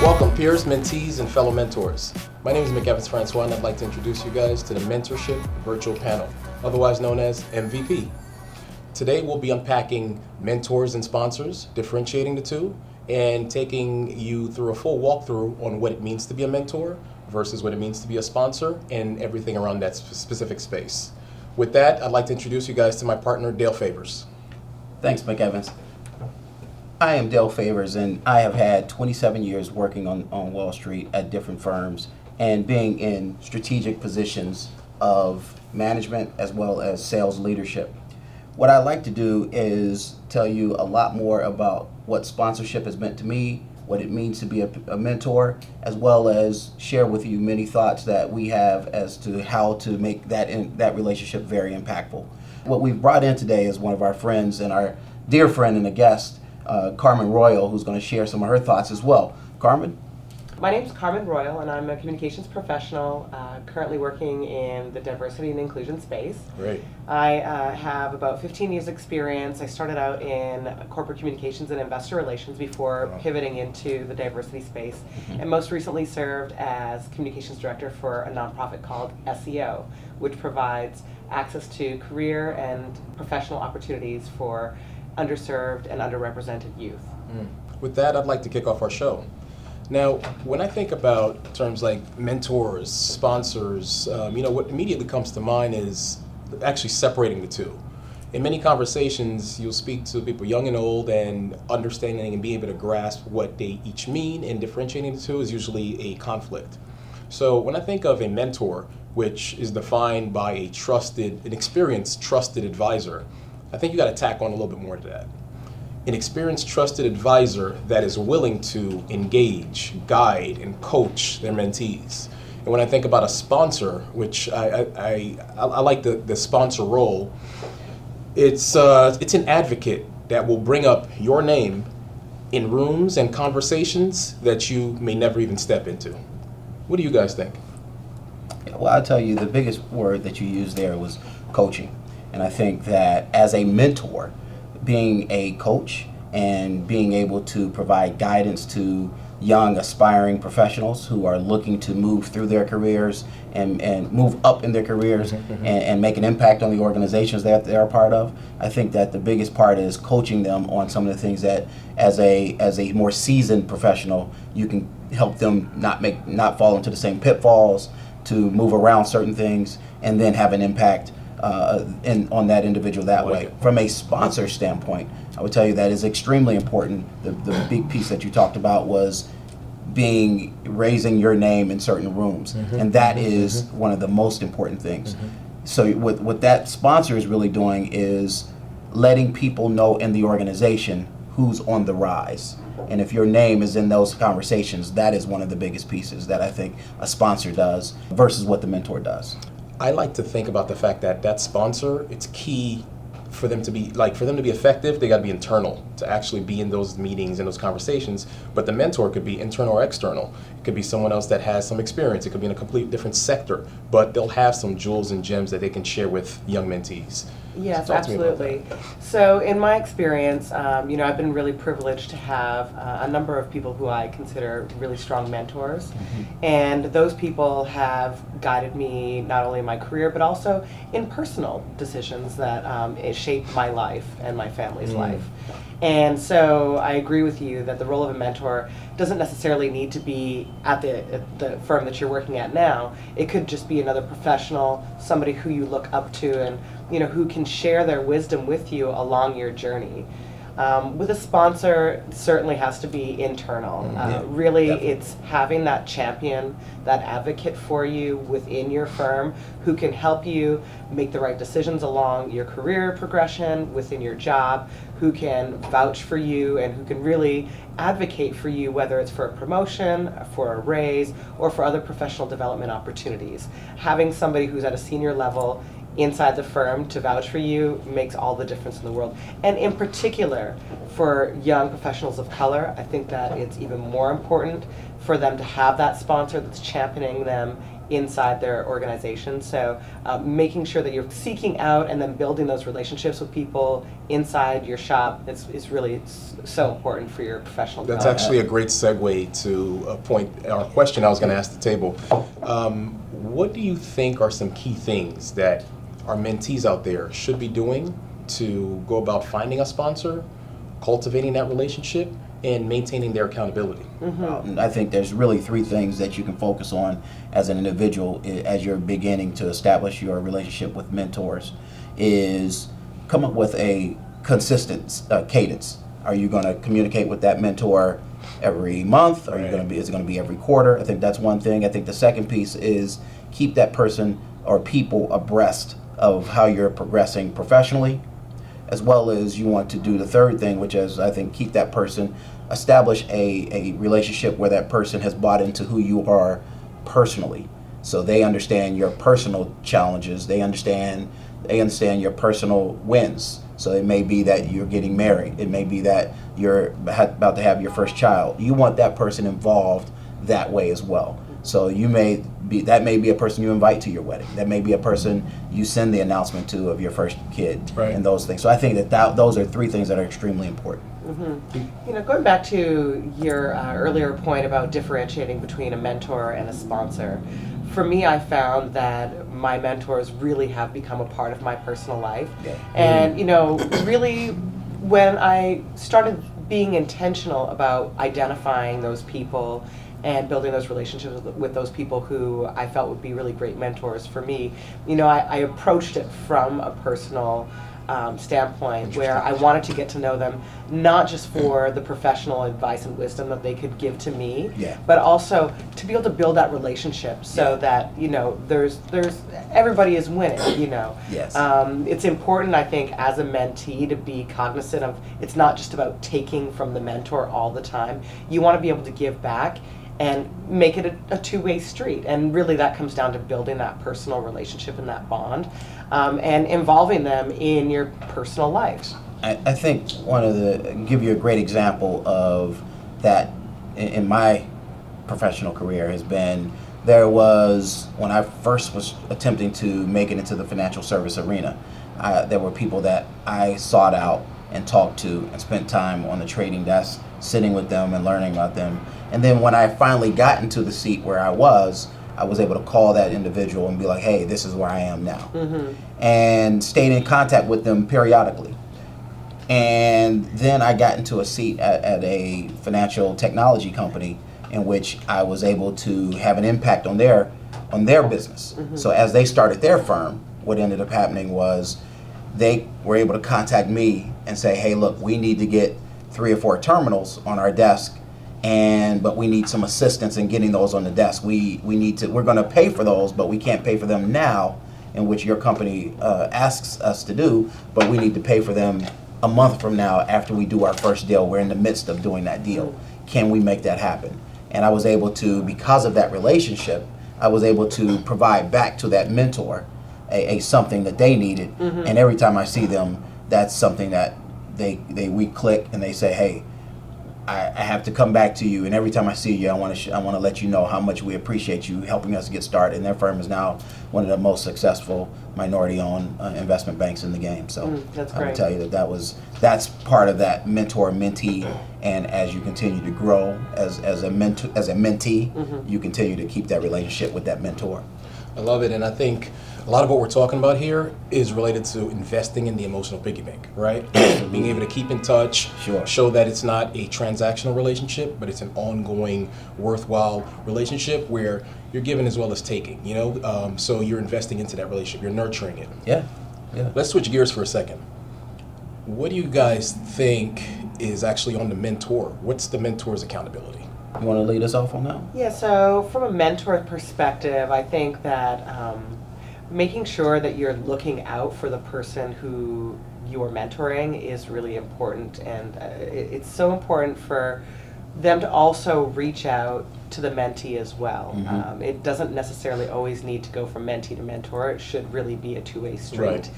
Welcome peers, mentees, and fellow mentors. My name is McEvans Francois, and I'd like to introduce you guys to the Mentorship Virtual Panel, otherwise known as MVP. Today we'll be unpacking mentors and sponsors, differentiating the two, and taking you through a full walkthrough on what it means to be a mentor versus what it means to be a sponsor and everything around that specific space. With that, I'd like to introduce you guys to my partner, Dale Favors. Thanks, McEvans. I am Dale Favors, and I have had 27 years working on Wall Street at different firms and being in strategic positions of management as well as sales leadership. What I like to do is tell you a lot more about what sponsorship has meant to me, what it means to be a mentor, as well as share with you many thoughts that we have as to how to make that relationship very impactful. What we've brought in today is one of our friends and our dear friend and a guest, Carmen Royal, who's going to share some of her thoughts as well. Carmen? My name is Carmen Royal, and I'm a communications professional currently working in the diversity and inclusion space. Great. I have about 15 years experience. I started out in corporate communications and investor relations before pivoting into the diversity space, and most recently served as communications director for a nonprofit called SEO, which provides access to career and professional opportunities for underserved and underrepresented youth. With that, I'd like to kick off our show. Now, when I think about terms like mentors, sponsors, what immediately comes to mind is actually separating the two. In many conversations, you'll speak to people young and old, and understanding and being able to grasp what they each mean and differentiating the two is usually a conflict. So when I think of a mentor, which is defined by an experienced, trusted advisor, I think you got to tack on a little bit more to that. An experienced, trusted advisor that is willing to engage, guide, and coach their mentees. And when I think about a sponsor, which I like the sponsor role, it's an advocate that will bring up your name in rooms and conversations that you may never even step into. What do you guys think? Well, I'll tell you, the biggest word that you used there was coaching. And I think that as a mentor, being a coach and being able to provide guidance to young aspiring professionals who are looking to move through their careers and move up in their careers and make an impact on the organizations that they're a part of, I think that the biggest part is coaching them on some of the things that as a more seasoned professional, you can help them not fall into the same pitfalls, to move around certain things and then have an impact on that individual that way. From a sponsor standpoint, I would tell you that is extremely important. The big piece that you talked about was raising your name in certain rooms, and that is one of the most important things. So what that sponsor is really doing is letting people know in the organization who's on the rise. And if your name is in those conversations, that is one of the biggest pieces that I think a sponsor does versus what the mentor does. I like to think about the fact that sponsor, it's key for them to be effective. They got to be internal to actually be in those meetings and those conversations. But the mentor could be internal or external. It could be someone else that has some experience. It could be in a completely different sector, but they'll have some jewels and gems that they can share with young mentees. Yes, absolutely. So in my experience, I've been really privileged to have a number of people who I consider really strong mentors. And those people have guided me not only in my career, but also in personal decisions that it shaped my life and my family's life. And so I agree with you that the role of a mentor doesn't necessarily need to be at the firm that you're working at now. It could just be another professional, somebody who you look up to and who can share their wisdom with you along your journey. With a sponsor, it certainly has to be internal. Really, definitely. It's having that champion, that advocate for you within your firm who can help you make the right decisions along your career progression within your job, who can vouch for you and who can really advocate for you, whether it's for a promotion, for a raise, or for other professional development opportunities. Having somebody who's at a senior level inside the firm to vouch for you makes all the difference in the world. And in particular, for young professionals of color, I think that it's even more important for them to have that sponsor that's championing them inside their organization. So making sure that you're seeking out and then building those relationships with people inside your shop is really so important for your professional That's development. actually a great segue to a point, or a question I was going to ask the table. What do you think are some key things that our mentees out there should be doing to go about finding a sponsor, cultivating that relationship, and maintaining their accountability? I think there's really three things that you can focus on as an individual as you're beginning to establish your relationship with mentors. Is come up with a consistent cadence. Are you going to communicate with that mentor every month? Are you going to be? Is it going to be every quarter? I think that's one thing. I think the second piece is keep that person or people abreast of how you're progressing professionally, as well as you want to do the third thing, which is, I think, keep that person, establish a relationship where that person has bought into who you are personally. So they understand your personal challenges, they understand your personal wins. So it may be that you're getting married, it may be that you're about to have your first child. You want that person involved that way as well. So that may be a person you invite to your wedding. That may be a person you send the announcement to of your first kid, right, and those things. So I think that those are three things that are extremely important. Going back to your earlier point about differentiating between a mentor and a sponsor, for me, I found that my mentors really have become a part of my personal life. Yeah. And, really when I started being intentional about identifying those people and building those relationships with those people who I felt would be really great mentors for me, I approached it from a personal standpoint where I wanted to get to know them, not just for the professional advice and wisdom that they could give to me, but also to be able to build that relationship so that there's everybody is winning. Yes. It's important, I think, as a mentee to be cognizant of it's not just about taking from the mentor all the time. You want to be able to give back and make it a two-way street. And really that comes down to building that personal relationship and that bond, and involving them in your personal life. I think give you a great example of that in my professional career has been, there was, when I first was attempting to make it into the financial service arena, there were people that I sought out and talked to and spent time on the trading desk, sitting with them and learning about them. And then when I finally got into the seat where I was able to call that individual and be like, hey, this is where I am now. And stayed in contact with them periodically. And then I got into a seat at a financial technology company in which I was able to have an impact on their business. So as they started their firm, what ended up happening was they were able to contact me and say, hey, look, we need to get 3 or 4 terminals on our desk, but we need some assistance in getting those on the desk. We're going to pay for those, but we can't pay for them now, in which your company asks us to do, but we need to pay for them a month from now after we do our first deal. We're in the midst of doing that deal. Can we make that happen? And I was able to, because of that relationship, I was able to provide back to that mentor a something that they needed. And every time I see them, that's something that we click and they say, hey, I have to come back to you, and every time I see you, I want to let you know how much we appreciate you helping us get started. And their firm is now one of the most successful minority-owned investment banks in the game. So that's I great. would tell you that's part of that mentor-mentee. And as you continue to grow as a mentee, you continue to keep that relationship with that mentor. I love it, and I think a lot of what we're talking about here is related to investing in the emotional piggy bank, right? Being able to keep in touch, show that it's not a transactional relationship, but it's an ongoing, worthwhile relationship where you're giving as well as taking, so you're investing into that relationship, you're nurturing it. Yeah. Let's switch gears for a second. What do you guys think is actually on the mentor? What's the mentor's accountability? You want to lead us off on that? Yeah, so from a mentor perspective, I think that making sure that you're looking out for the person who you are mentoring is really important, and it's so important for them to also reach out to the mentee as well. It doesn't necessarily always need to go from mentee to mentor. It should really be a two-way street. Right.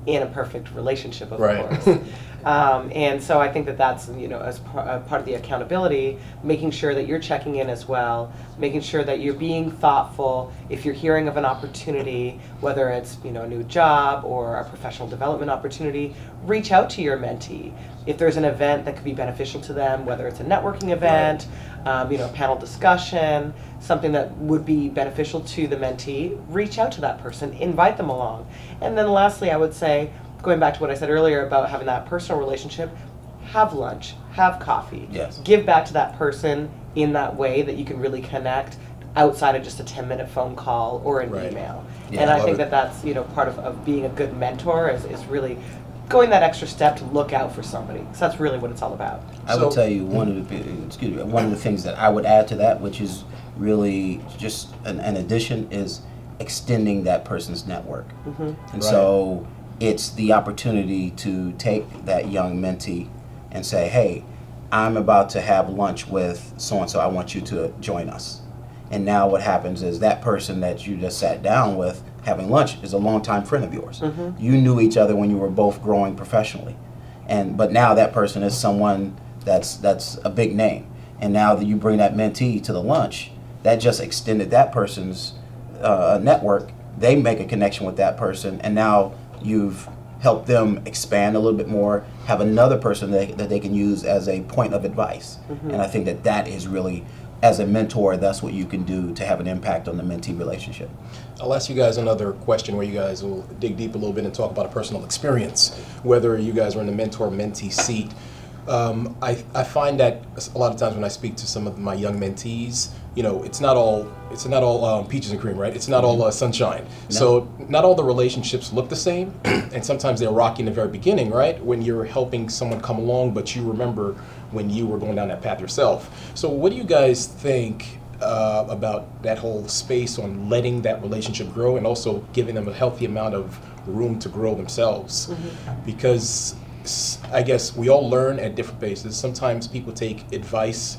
in a perfect relationship, of Right. course. And so I think that that's, as part of the accountability, making sure that you're checking in as well, making sure that you're being thoughtful. If you're hearing of an opportunity, whether it's, a new job or a professional development opportunity, reach out to your mentee. If there's an event that could be beneficial to them, whether it's a networking event, a panel discussion, something that would be beneficial to the mentee, reach out to that person, invite them along. And then lastly, I would say, going back to what I said earlier about having that personal relationship, have lunch, have coffee. Yes. Give back to that person in that way that you can really connect outside of just a 10-minute phone call or an Right. email. Yeah, And I I love think it. that that's, part of being a good mentor is really going that extra step to look out for somebody. So that's really what it's all about. I So- would tell you one of the things that I would add to that, which is really just an addition, is extending that person's network. Mm-hmm. And Right. so it's the opportunity to take that young mentee and say, hey, I'm about to have lunch with so-and-so. I want you to join us. And now what happens is that person that you just sat down with having lunch is a longtime friend of yours. Mm-hmm. You knew each other when you were both growing professionally. But now that person is someone that's a big name. And now that you bring that mentee to the lunch, that just extended that person's network. They make a connection with that person, and now you've helped them expand a little bit more, have another person that they can use as a point of advice. Mm-hmm. And I think that is really, as a mentor, that's what you can do to have an impact on the mentee relationship. I'll ask you guys another question where you guys will dig deep a little bit and talk about a personal experience, whether you guys are in the mentor-mentee seat. I find that a lot of times when I speak to some of my young mentees, it's not all peaches and cream, right? It's not all sunshine. No. So not all the relationships look the same, and sometimes they're rocky in the very beginning, right? When you're helping someone come along, but you remember when you were going down that path yourself. So what do you guys think about that whole space on letting that relationship grow and also giving them a healthy amount of room to grow themselves? Mm-hmm. Because I guess we all learn at different paces. Sometimes people take advice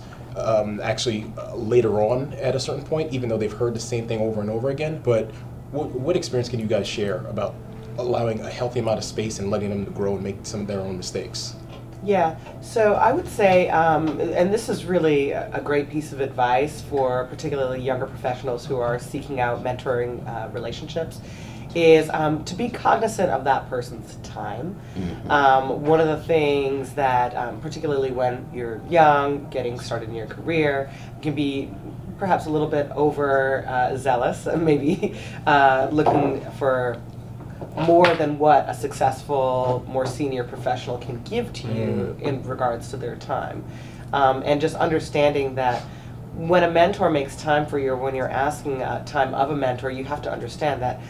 later on at a certain point, even though they've heard the same thing over and over again. But what experience can you guys share about allowing a healthy amount of space and letting them grow and make some of their own mistakes? Yeah, so I would say, and this is really a great piece of advice for particularly younger professionals who are seeking out mentoring relationships, is to be cognizant of that person's time. Mm-hmm. One of the things that, particularly when you're young, getting started in your career, can be perhaps a little bit zealous, maybe looking for more than what a successful, more senior professional can give to you in regards to their time. And just understanding that when a mentor makes time for you, or when you're asking time of a mentor, you have to understand that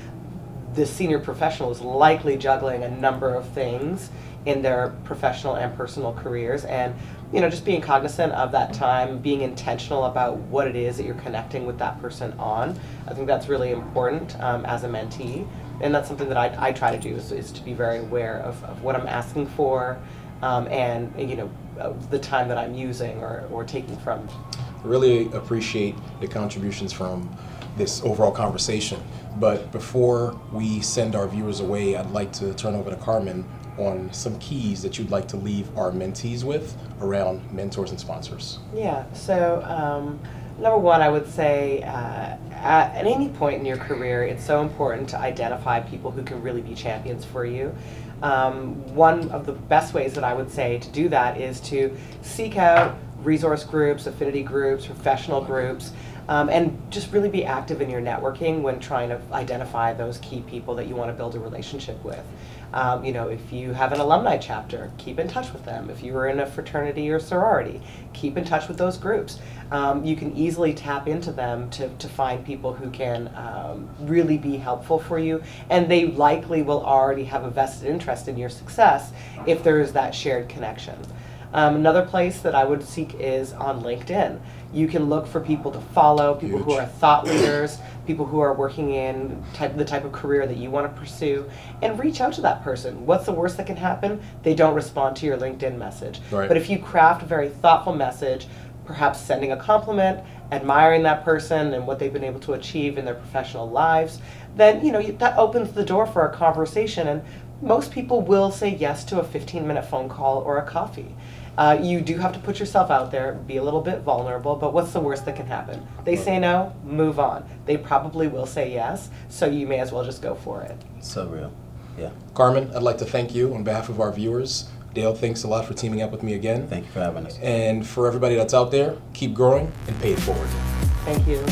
the senior professional is likely juggling a number of things in their professional and personal careers, and just being cognizant of that time, being intentional about what it is that you're connecting with that person on. I think that's really important as a mentee, and that's something that I try to do is to be very aware of what I'm asking for, and the time that I'm using or taking from. Really appreciate the contributions from this overall conversation. But before we send our viewers away, I'd like to turn over to Carmen on some keys that you'd like to leave our mentees with around mentors and sponsors. Yeah, so number one, I would say at any point in your career, it's so important to identify people who can really be champions for you. One of the best ways that I would say to do that is to seek out resource groups, affinity groups, professional groups, and just really be active in your networking when trying to identify those key people that you want to build a relationship with. If you have an alumni chapter, keep in touch with them. If you are in a fraternity or sorority, keep in touch with those groups. You can easily tap into them to find people who can really be helpful for you, and they likely will already have a vested interest in your success if there is that shared connection. Another place that I would seek is on LinkedIn. You can look for people to follow, people who Huge. are thought leaders, people who are working in the type of career that you want to pursue, and reach out to that person. What's the worst that can happen? They don't respond to your LinkedIn message. Right. But if you craft a very thoughtful message, perhaps sending a compliment, admiring that person and what they've been able to achieve in their professional lives, then that opens the door for a conversation, and most people will say yes to a 15-minute phone call or a coffee. You do have to put yourself out there, be a little bit vulnerable, but what's the worst that can happen? They say no, move on. They probably will say yes, so you may as well just go for it. So real. Yeah. Carmen, I'd like to thank you on behalf of our viewers. Dale, thanks a lot for teaming up with me again. Thank you for having us. And for everybody that's out there, keep growing and pay it forward. Thank you.